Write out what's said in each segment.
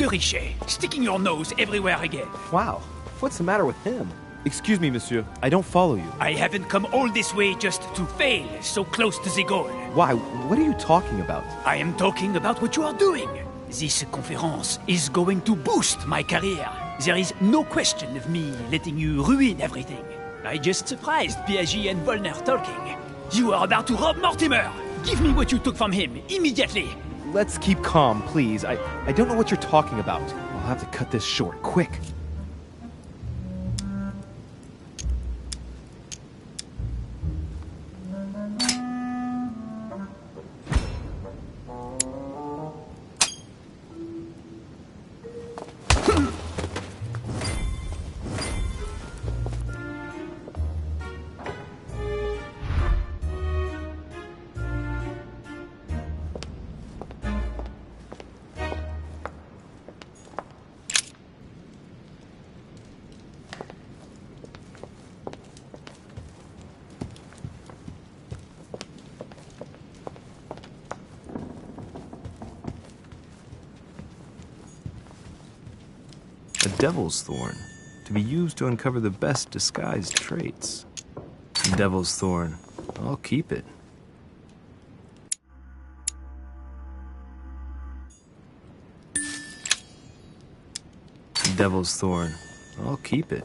de Richet, sticking your nose everywhere again. Wow, what's the matter with him? Excuse me, monsieur, I don't follow you. I haven't come all this way just to fail so close to the goal. Why? What are you talking about? I am talking about what you are doing. This conference is going to boost my career. There is no question of me letting you ruin everything. I just surprised Piaget and Volner talking. You are about to rob Mortimer. Give me what you took from him, immediately. Let's keep calm, please. I don't know what you're talking about. I'll have to cut this short, quick. A devil's thorn, to be used to uncover the best disguised traits. Devil's thorn, I'll keep it. Devil's thorn, I'll keep it.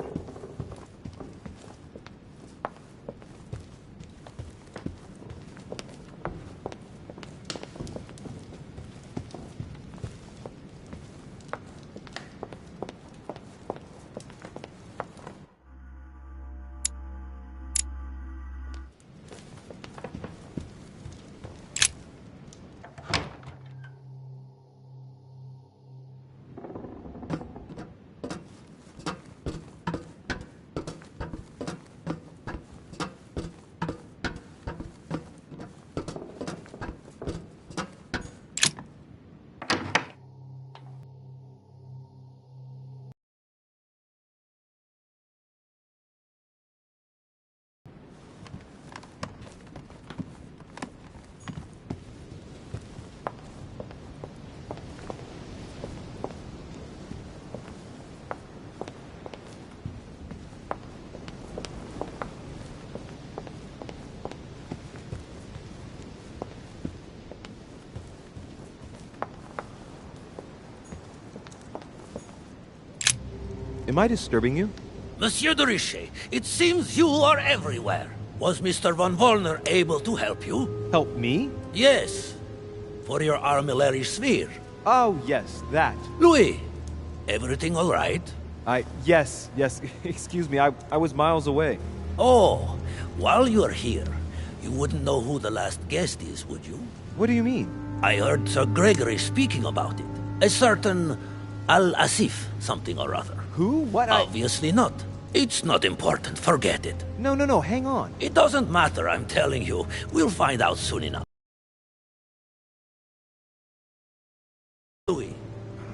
Am I disturbing you? Monsieur de Richet, it seems you are everywhere. Was Mr. von Wollner able to help you? Help me? Yes. For your armillary sphere. Oh, yes, that. Louis, everything all right? Yes. Excuse me, I was miles away. Oh, while you're here, you wouldn't know who the last guest is, would you? What do you mean? I heard Sir Gregory speaking about it. A certain Al-Asif, something or other. Who? What? Obviously not. It's not important, forget it. No, hang on. It doesn't matter, I'm telling you. We'll find out soon enough. Louis.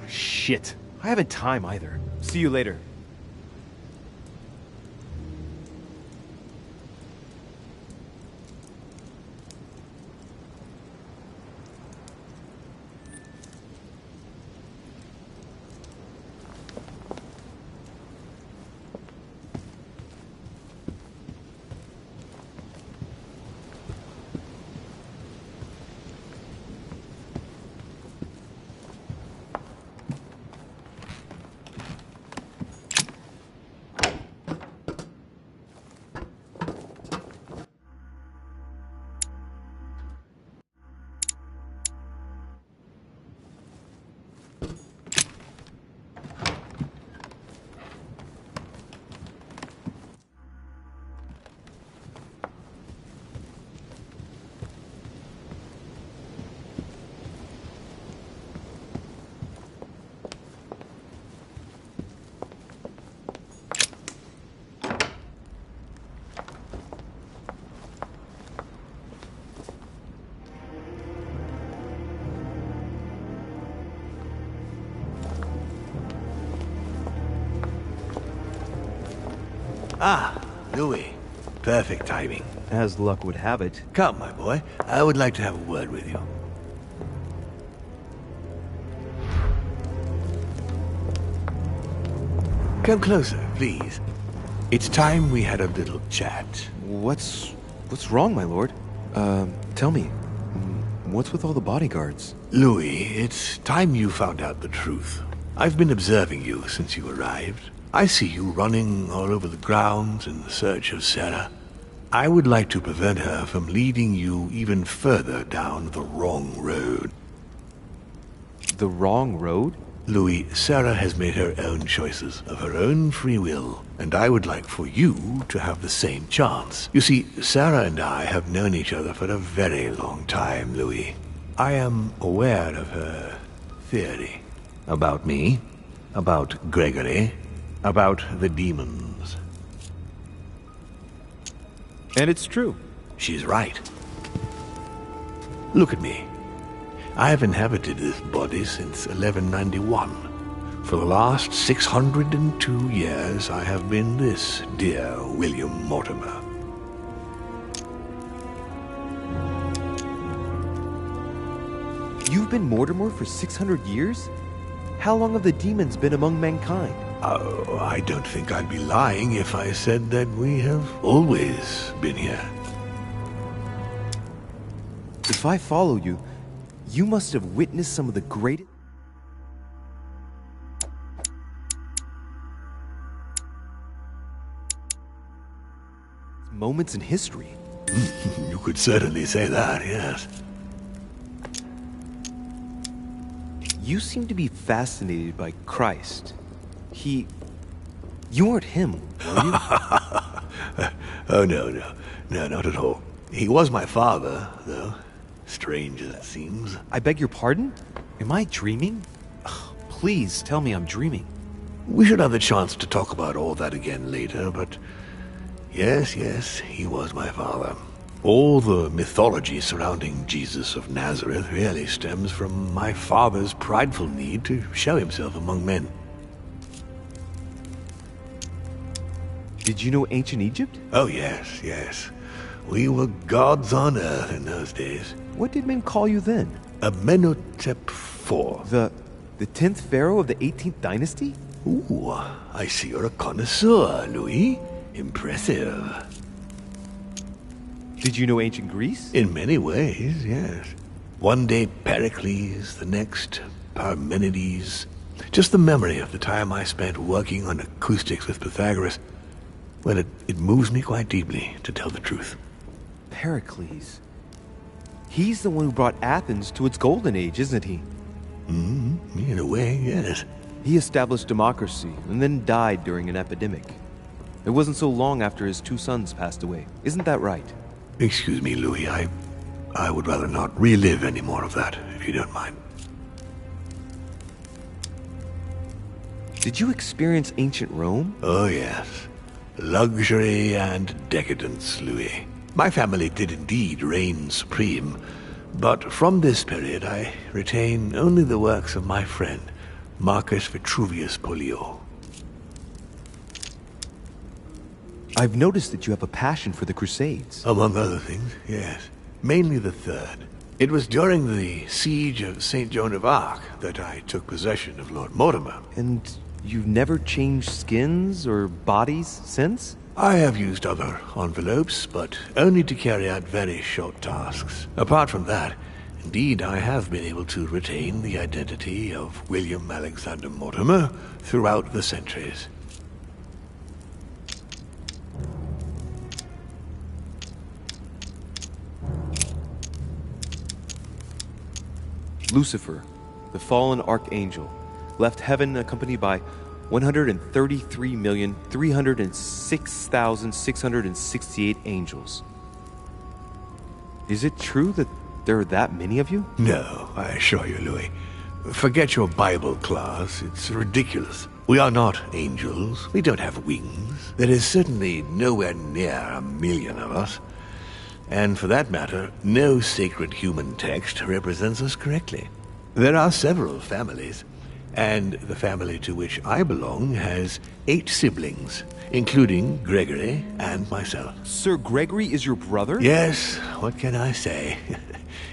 Shit. I haven't time either. See you later. Ah, Louis. Perfect timing. As luck would have it. Come, my boy. I would like to have a word with you. Come closer, please. It's time we had a little chat. What's wrong, my lord? Tell me, what's with all the bodyguards? Louis, it's time you found out the truth. I've been observing you since you arrived. I see you running all over the grounds in search of Sarah. I would like to prevent her from leading you even further down the wrong road. The wrong road? Louis, Sarah has made her own choices of her own free will, and I would like for you to have the same chance. You see, Sarah and I have known each other for a very long time, Louis. I am aware of her theory. About me, about Gregory, about the demons. And it's true. She's right. Look at me. I have inhabited this body since 1191. For the last 602 years, I have been this dear William Mortimer. You've been Mortimer for 600 years? How long have the demons been among mankind? Oh, I don't think I'd be lying if I said that we have always been here. If I follow you, you must have witnessed some of the greatest moments in history. You could certainly say that, yes. You seem to be fascinated by Christ. You weren't him, were you? Oh, no, not at all. He was my father, though. Strange as it seems. I beg your pardon? Am I dreaming? Ugh, please tell me I'm dreaming. We should have the chance to talk about all that again later, but yes, he was my father. All the mythology surrounding Jesus of Nazareth really stems from my father's prideful need to show himself among men. Did you know ancient Egypt? Oh, yes. We were gods on earth in those days. What did men call you then? Amenhotep IV. The 10th pharaoh of the 18th dynasty? Ooh, I see you're a connoisseur, Louis. Impressive. Did you know ancient Greece? In many ways, yes. One day Pericles, the next Parmenides. Just the memory of the time I spent working on acoustics with Pythagoras. Well, it moves me quite deeply, to tell the truth. Pericles. He's the one who brought Athens to its golden age, isn't he? In a way, yes. He established democracy and then died during an epidemic. It wasn't so long after his 2 sons passed away. Isn't that right? Excuse me, Louis. I would rather not relive any more of that, if you don't mind. Did you experience ancient Rome? Oh, yes. Luxury and decadence, Louis. My family did indeed reign supreme, but from this period I retain only the works of my friend, Marcus Vitruvius Pollio. I've noticed that you have a passion for the Crusades. Among other things, yes. Mainly the third. It was during the siege of St. Joan of Arc that I took possession of Lord Mortimer. And you've never changed skins or bodies since? I have used other envelopes, but only to carry out very short tasks. Apart from that, indeed, I have been able to retain the identity of William Alexander Mortimer throughout the centuries. Lucifer, the fallen archangel, left heaven accompanied by 133,306,668 angels. Is it true that there are that many of you? No, I assure you, Louis. Forget your Bible class. It's ridiculous. We are not angels. We don't have wings. There is certainly nowhere near 1,000,000 of us. And for that matter, no sacred human text represents us correctly. There are several families, and the family to which I belong has 8 siblings, including Gregory and myself. Sir Gregory is your brother? Yes, what can I say?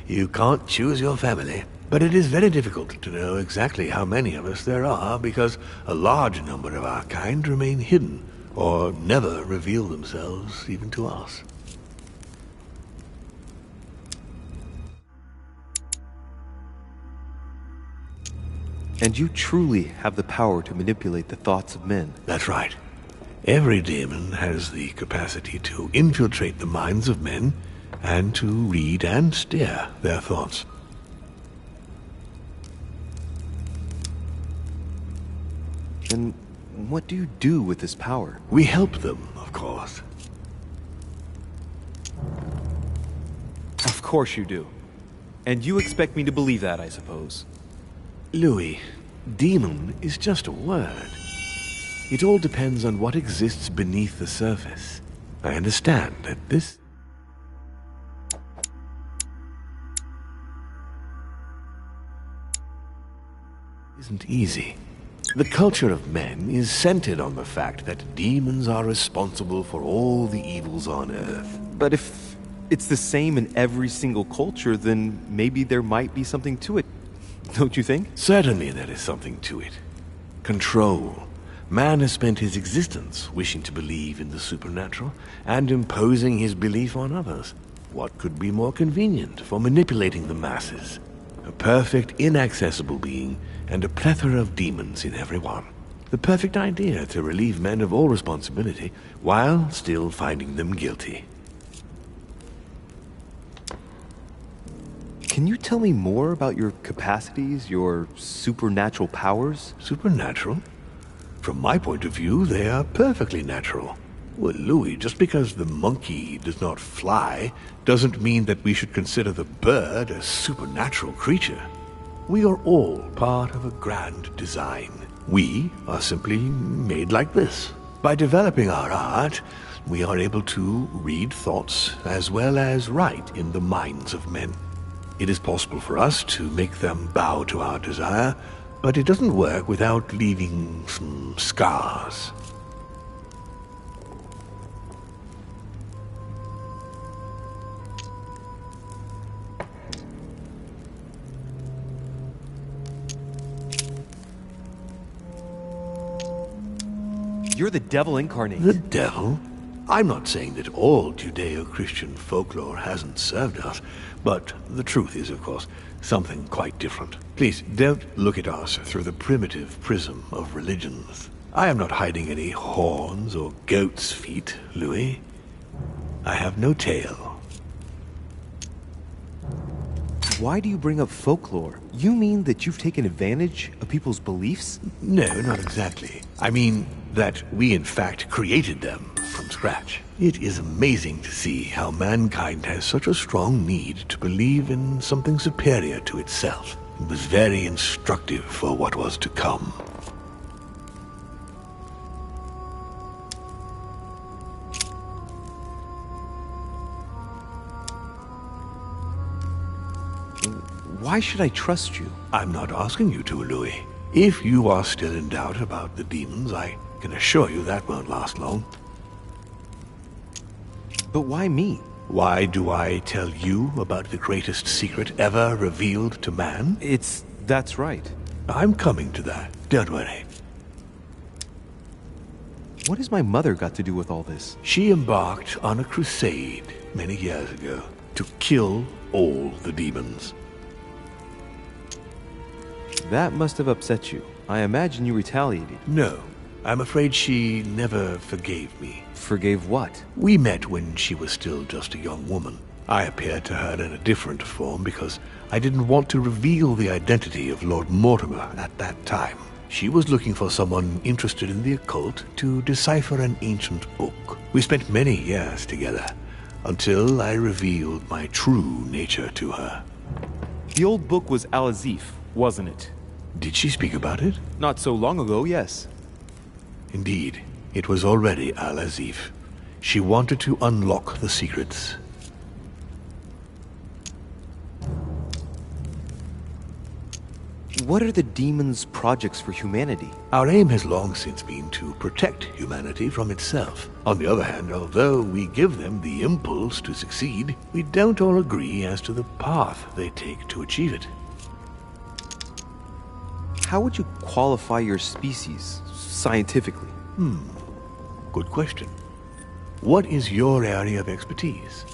You can't choose your family. But it is very difficult to know exactly how many of us there are because a large number of our kind remain hidden or never reveal themselves even to us. And you truly have the power to manipulate the thoughts of men. That's right. Every demon has the capacity to infiltrate the minds of men and to read and steer their thoughts. And what do you do with this power? We help them, of course. Of course you do. And you expect me to believe that, I suppose. Louis, demon is just a word. It all depends on what exists beneath the surface. I understand that this isn't easy. The culture of men is centered on the fact that demons are responsible for all the evils on Earth. But if it's the same in every single culture, then maybe there might be something to it. Don't you think? Certainly there is something to it. Control. Man has spent his existence wishing to believe in the supernatural and imposing his belief on others. What could be more convenient for manipulating the masses? A perfect, inaccessible being and a plethora of demons in every one. The perfect idea to relieve men of all responsibility while still finding them guilty. Can you tell me more about your capacities, your supernatural powers? Supernatural? From my point of view, they are perfectly natural. Well, Louis, just because the monkey does not fly doesn't mean that we should consider the bird a supernatural creature. We are all part of a grand design. We are simply made like this. By developing our art, we are able to read thoughts as well as write in the minds of men. It is possible for us to make them bow to our desire, but it doesn't work without leaving some scars. You're the devil incarnate. The devil? I'm not saying that all Judeo-Christian folklore hasn't served us, but the truth is, of course, something quite different. Please, don't look at us through the primitive prism of religions. I am not hiding any horns or goat's feet, Louis. I have no tail. Why do you bring up folklore? You mean that you've taken advantage of people's beliefs? No, not exactly. I mean that we in fact created them from scratch. It is amazing to see how mankind has such a strong need to believe in something superior to itself. It was very instructive for what was to come. Why should I trust you? I'm not asking you to, Louis. If you are still in doubt about the demons, I can assure you that won't last long. But why me? Why do I tell you about the greatest secret ever revealed to man? That's right. I'm coming to that. Don't worry. What has my mother got to do with all this? She embarked on a crusade many years ago to kill all the demons. That must have upset you. I imagine you retaliated. No, I'm afraid she never forgave me. Forgave what? We met when she was still just a young woman. I appeared to her in a different form because I didn't want to reveal the identity of Lord Mortimer at that time. She was looking for someone interested in the occult to decipher an ancient book. We spent many years together until I revealed my true nature to her. The old book was Al-Azif, wasn't it? Did she speak about it? Not so long ago, yes. Indeed, it was already Al-Azif. She wanted to unlock the secrets. What are the demons' projects for humanity? Our aim has long since been to protect humanity from itself. On the other hand, although we give them the impulse to succeed, we don't all agree as to the path they take to achieve it. how would you qualify your species, scientifically? Good question. What is your area of expertise?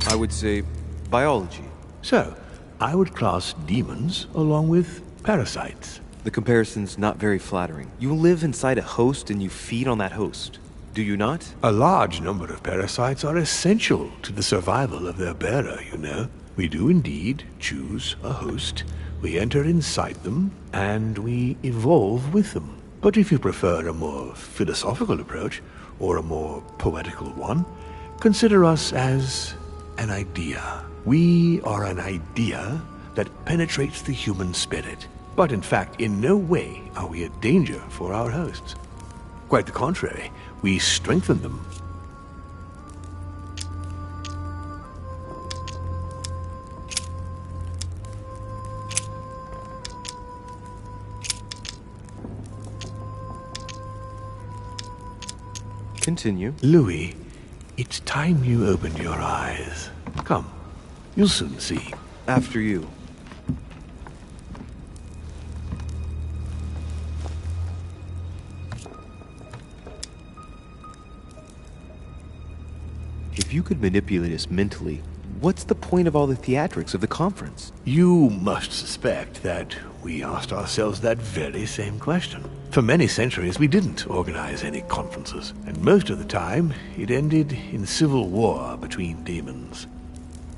I would say biology. So, I would class demons along with parasites. The comparison's not very flattering. You live inside a host and you feed on that host. Do you not? A large number of parasites are essential to the survival of their bearer, you know. We do indeed choose a host. We enter inside them, and we evolve with them. But if you prefer a more philosophical approach, or a more poetical one, consider us as an idea. We are an idea that penetrates the human spirit. But in fact, in no way are we a danger for our hosts. Quite the contrary, we strengthen them. Continue. Louis, it's time you opened your eyes. Come, you'll soon see. After you. If you could manipulate us mentally, what's the point of all the theatrics of the conference? You must suspect that we asked ourselves that very same question. For many centuries, we didn't organize any conferences, and most of the time, it ended in civil war between demons.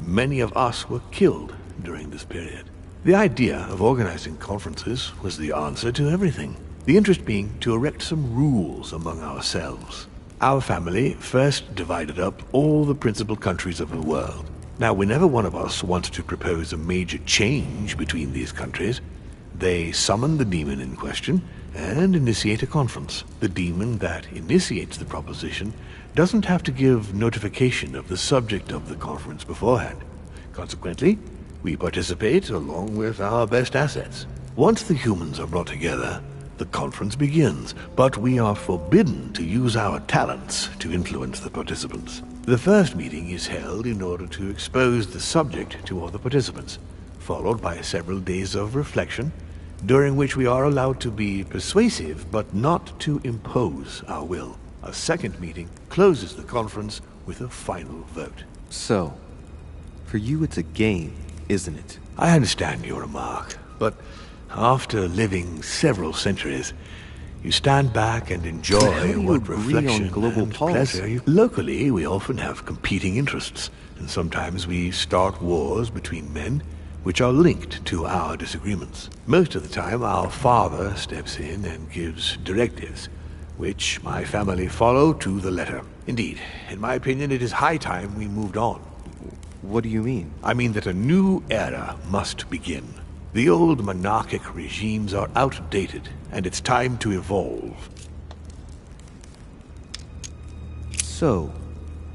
Many of us were killed during this period. The idea of organizing conferences was the answer to everything, the interest being to erect some rules among ourselves. Our family first divided up all the principal countries of the world. Now, whenever one of us wanted to propose a major change between these countries, they summon the demon in question and initiate a conference. The demon that initiates the proposition doesn't have to give notification of the subject of the conference beforehand. Consequently, we participate along with our best assets. Once the humans are brought together, the conference begins, but we are forbidden to use our talents to influence the participants. The first meeting is held in order to expose the subject to all the participants, followed by several days of reflection, during which we are allowed to be persuasive but not to impose our will. A second meeting closes the conference with a final vote. So, for you it's a game, isn't it? I understand your remark, but after living several centuries, you stand back and enjoy But how do you what agree reflection on global and policy? pleasure. Locally, we often have competing interests, and sometimes we start wars between men which are linked to our disagreements. Most of the time, our father steps in and gives directives, which my family follow to the letter. Indeed, in my opinion, it is high time we moved on. What do you mean? I mean that a new era must begin. The old monarchic regimes are outdated, and it's time to evolve. So,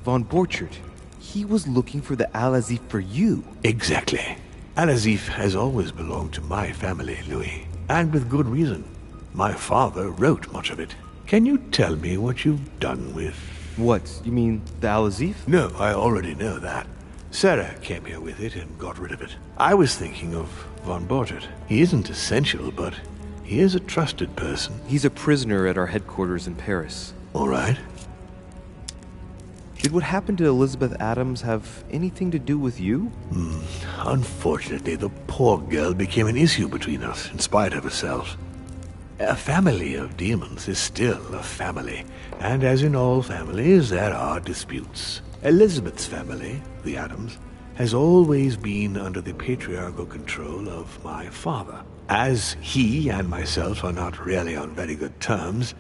Von Borchert, he was looking for the Al-Azif for you. Exactly. Al-Azif has always belonged to my family, Louis. And with good reason. My father wrote much of it. Can you tell me what you've done with... What, you mean the Al-Azif? No, I already know that. Sarah came here with it and got rid of it. I was thinking of Von Borchert. He isn't essential, but he is a trusted person. He's a prisoner at our headquarters in Paris. All right. Did what happened to Elizabeth Adams have anything to do with you? Unfortunately, the poor girl became an issue between us, in spite of herself. A family of demons is still a family, and as in all families, there are disputes. Elizabeth's family, the Adams, has always been under the patriarchal control of my father. As he and myself are not really on very good terms,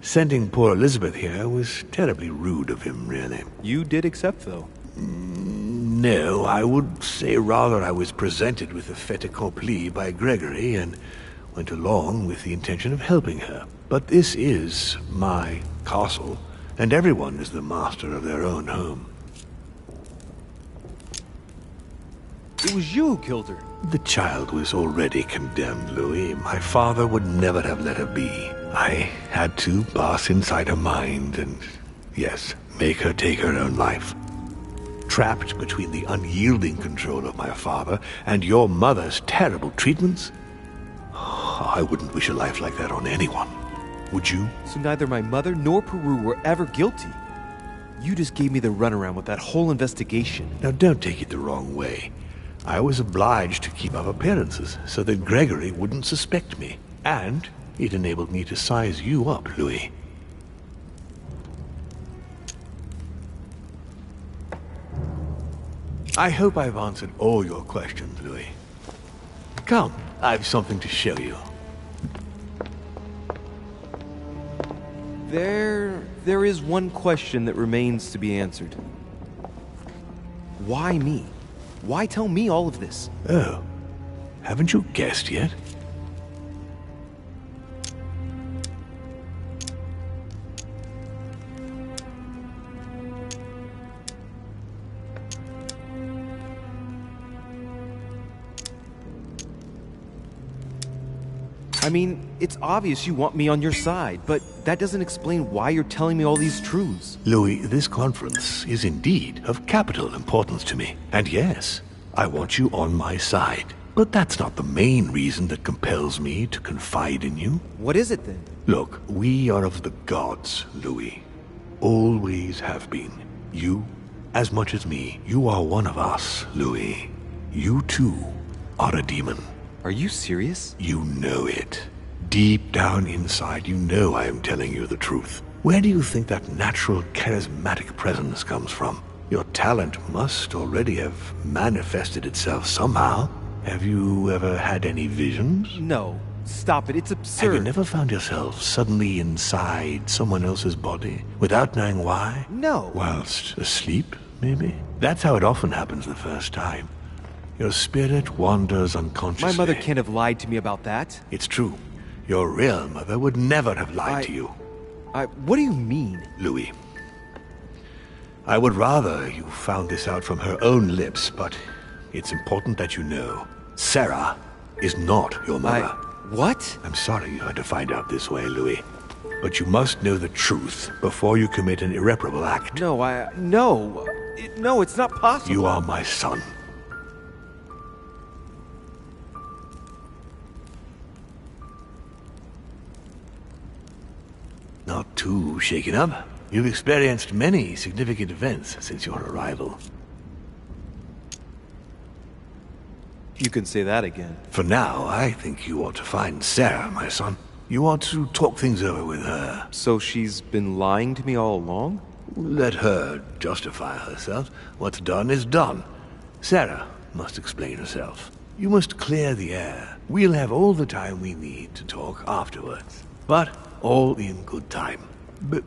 sending poor Elizabeth here was terribly rude of him, really. You did accept, though. No, I would say rather I was presented with a fait accompli by Gregory and went along with the intention of helping her. But this is my castle, and everyone is the master of their own home. It was you who killed her. The child was already condemned, Louis. My father would never have let her be. I had to pass inside her mind and Yes, make her take her own life. Trapped between the unyielding control of my father and your mother's terrible treatments? I wouldn't wish a life like that on anyone. Would you? So neither my mother nor Peru were ever guilty. You just gave me the runaround with that whole investigation. Now don't take it the wrong way. I was obliged to keep up appearances so that Gregory wouldn't suspect me. And it enabled me to size you up, Louis. I hope I've answered all your questions, Louis. Come, I've something to show you. There is one question that remains to be answered. Why me? Why tell me all of this? Oh, haven't you guessed yet? I mean, it's obvious you want me on your side, but that doesn't explain why you're telling me all these truths. Louis, this conference is indeed of capital importance to me. And yes, I want you on my side. But that's not the main reason that compels me to confide in you. What is it then? Look, we are of the gods, Louis. Always have been. You, as much as me, you are one of us, Louis. You too are a demon. Are you serious? You know it. Deep down inside, you know I am telling you the truth. Where do you think that natural, charismatic presence comes from? Your talent must already have manifested itself somehow. Have you ever had any visions? No. Stop it. It's absurd. Have you never found yourself suddenly inside someone else's body without knowing why? No. Whilst asleep, maybe? That's how it often happens the first time. Your spirit wanders unconsciously. My mother can't have lied to me about that. It's true. Your real mother would never have lied to you. What do you mean? Louis, I would rather you found this out from her own lips, but it's important that you know. Sarah is not your mother. What? I'm sorry you had to find out this way, Louis. But you must know the truth before you commit an irreparable act. No, no, it's not possible. You are my son. Not too shaken up. You've experienced many significant events since your arrival. You can say that again. For now, I think you ought to find Sarah, my son. You ought to talk things over with her. So she's been lying to me all along? Let her justify herself. What's done is done. Sarah must explain herself. You must clear the air. We'll have all the time we need to talk afterwards. But all in good time.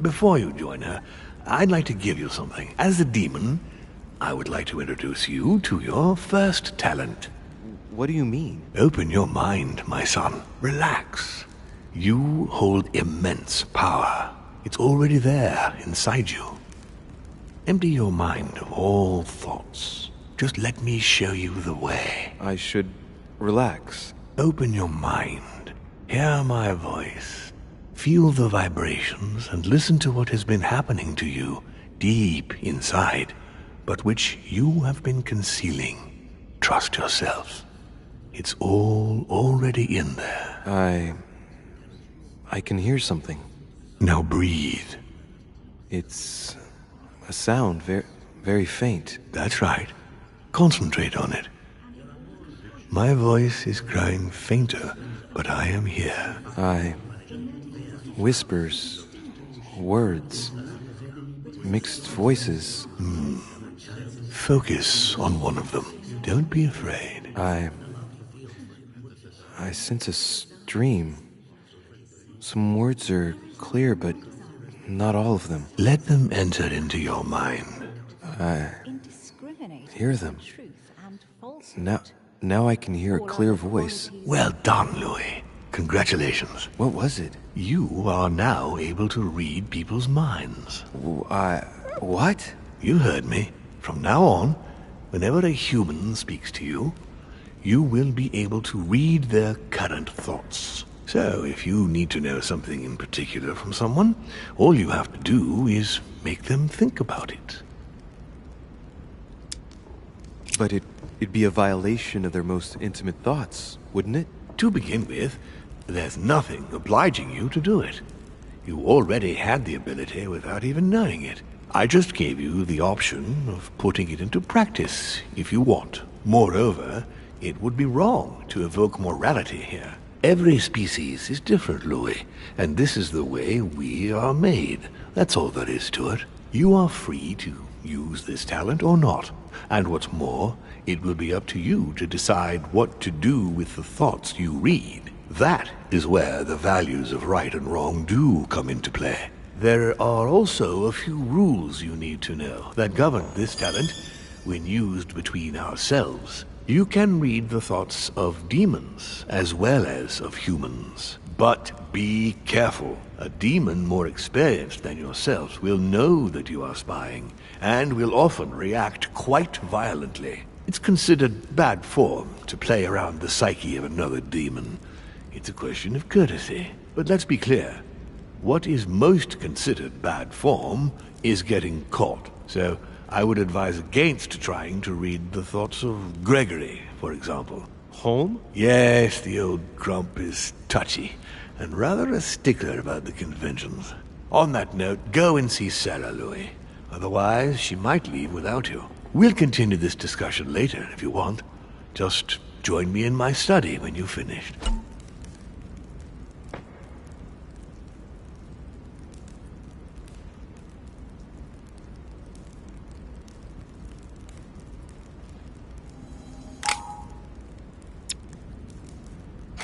Before you join her, I'd like to give you something. As a demon, I would like to introduce you to your first talent. What do you mean? Open your mind, my son. Relax. You hold immense power. It's already there inside you. Empty your mind of all thoughts. Just let me show you the way. I should relax. Open your mind. Hear my voice. Feel the vibrations and listen to what has been happening to you deep inside, but which you have been concealing. Trust yourself. It's all already in there. I can hear something. Now breathe. It's a sound, very faint. That's right. Concentrate on it. My voice is growing fainter, but I am here. Whispers, words, mixed voices. Focus on one of them. Don't be afraid. I sense a stream. Some words are clear, but not all of them. Let them enter into your mind. I hear them. Now I can hear a clear voice. Well done, Louis. Congratulations. What was it? You are now able to read people's minds. What? You heard me. From now on, whenever a human speaks to you, you will be able to read their current thoughts. So, if you need to know something in particular from someone, all you have to do is make them think about it. But it'd be a violation of their most intimate thoughts, wouldn't it? To begin with, there's nothing obliging you to do it. You already had the ability without even knowing it. I just gave you the option of putting it into practice if you want. Moreover, it would be wrong to evoke morality here. Every species is different, Louis, and this is the way we are made. That's all there is to it. You are free to use this talent or not. And what's more, it will be up to you to decide what to do with the thoughts you read. That is where the values of right and wrong do come into play. There are also a few rules you need to know that govern this talent when used between ourselves. You can read the thoughts of demons as well as of humans. But be careful. A demon more experienced than yourselves will know that you are spying, and will often react quite violently. It's considered bad form to play around the psyche of another demon. It's a question of courtesy. But let's be clear. What is most considered bad form is getting caught. So I would advise against trying to read the thoughts of Gregory, for example. Home? Yes, the old grump is touchy, and rather a stickler about the conventions. On that note, go and see Sarah, Louis. Otherwise, she might leave without you. We'll continue this discussion later, if you want. Just join me in my study when you've finished.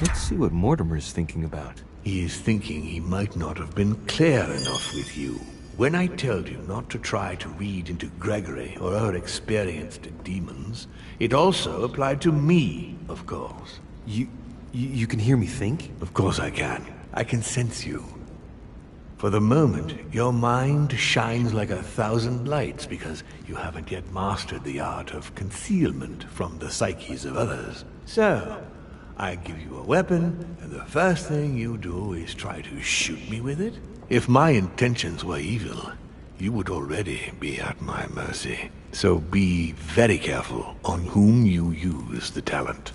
Let's see what Mortimer's thinking about. He is thinking he might not have been clear enough with you. When I told you not to try to read into Gregory or our experienced demons, it also applied to me, of course. You can hear me think? Of course I can. I can sense you. For the moment, your mind shines like 1,000 lights because you haven't yet mastered the art of concealment from the psyches of others. So, I give you a weapon, and the first thing you do is try to shoot me with it? If my intentions were evil, you would already be at my mercy. So be very careful on whom you use the talent.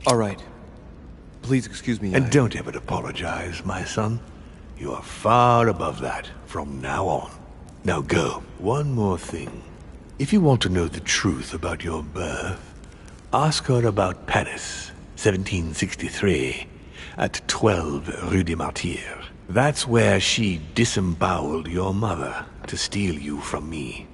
All right. Please excuse me. And don't ever apologize, my son. You are far above that from now on. Now go. One more thing. If you want to know the truth about your birth, ask her about Paris, 1763, at 12 Rue des Martyrs. That's where she disemboweled your mother to steal you from me.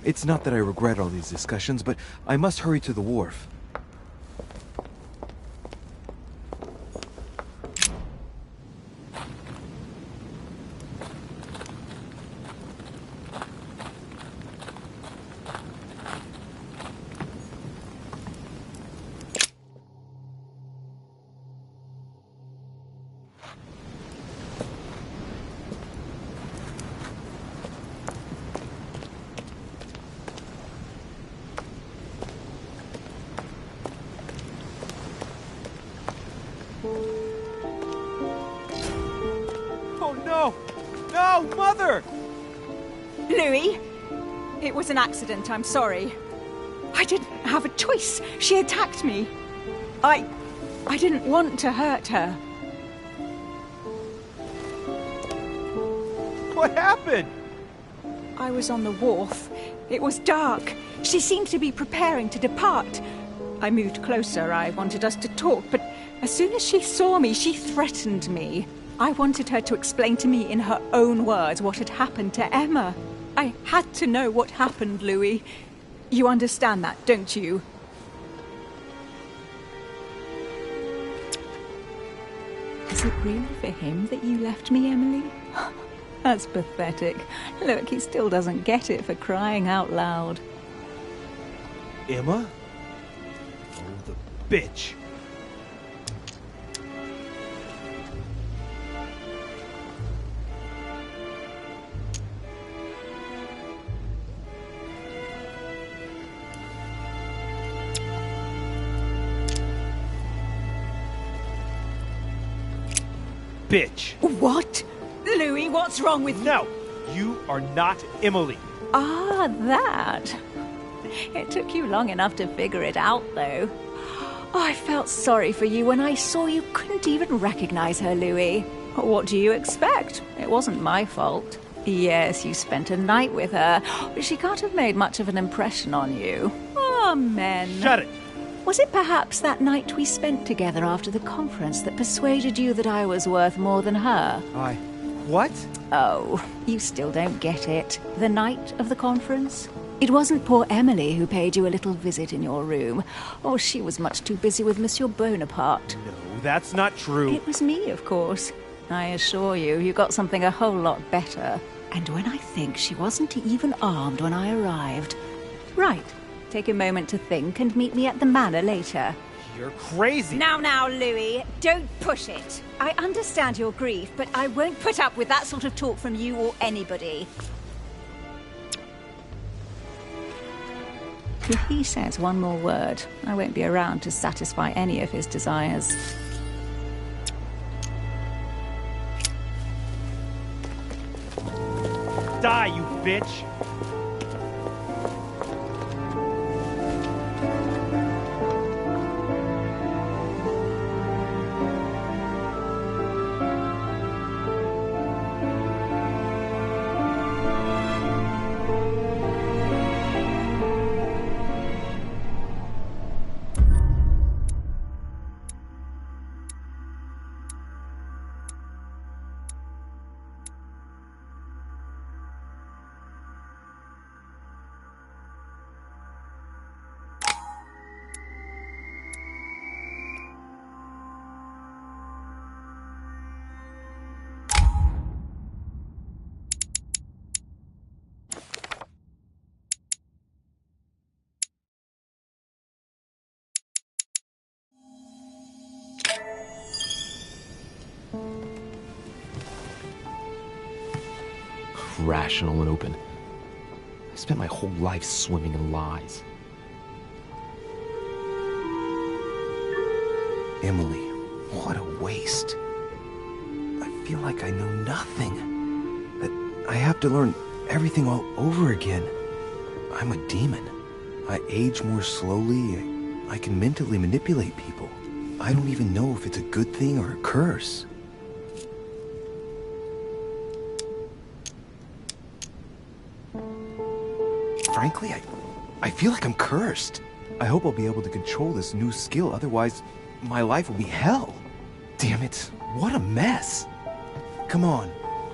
It's not that I regret all these discussions, but I must hurry to the wharf. Oh no! No, Mother! Louis, it was an accident, I'm sorry. I didn't have a choice. She attacked me. I didn't want to hurt her. What happened? I was on the wharf. It was dark. She seemed to be preparing to depart. I moved closer. I wanted us to talk, but as soon as she saw me, she threatened me. I wanted her to explain to me in her own words what had happened to Emma. I had to know what happened, Louis. You understand that, don't you? Is it really for him that you left me, Emily? That's pathetic. Look, he still doesn't get it for crying out loud. Emma? Oh, the bitch. bitch. What? Louis, what's wrong with you? No, you are not Emily. Ah, that. It took you long enough to figure it out, though. Oh, I felt sorry for you when I saw you couldn't even recognize her, Louis. What do you expect? It wasn't my fault. Yes, you spent a night with her, but she can't have made much of an impression on you. Oh, men. Shut it. Was it perhaps that night we spent together after the conference that persuaded you that I was worth more than her? What? Oh, you still don't get it. The night of the conference? It wasn't poor Emily who paid you a little visit in your room. Oh, she was much too busy with Monsieur Bonaparte. No, that's not true. It was me, of course. I assure you, you got something a whole lot better. And when I think she wasn't even armed when I arrived. Right. Take a moment to think and meet me at the manor later. You're crazy. Now, Louis, don't push it. I understand your grief, but I won't put up with that sort of talk from you or anybody. If he says one more word, I won't be around to satisfy any of his desires. Die, you bitch. Rational and open. I spent my whole life swimming in lies. Emily, what a waste. I feel like I know nothing. That I have to learn everything all over again. I'm a demon. I age more slowly. I can mentally manipulate people. I don't even know if it's a good thing or a curse. Frankly, I feel like I'm cursed. I hope I'll be able to control this new skill, otherwise my life will be hell. Damn it, what a mess. Come on,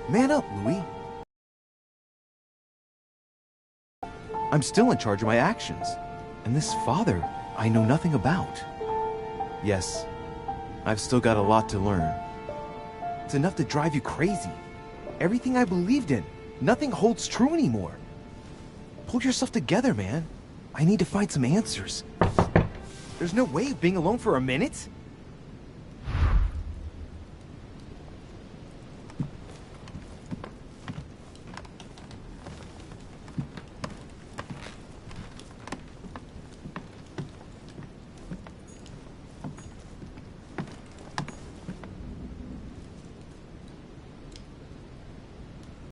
man up, Louis. I'm still in charge of my actions, and this father I know nothing about. Yes, I've still got a lot to learn. It's enough to drive you crazy. Everything I believed in, nothing holds true anymore. Pull yourself together, man. I need to find some answers. There's no way of being alone for a minute.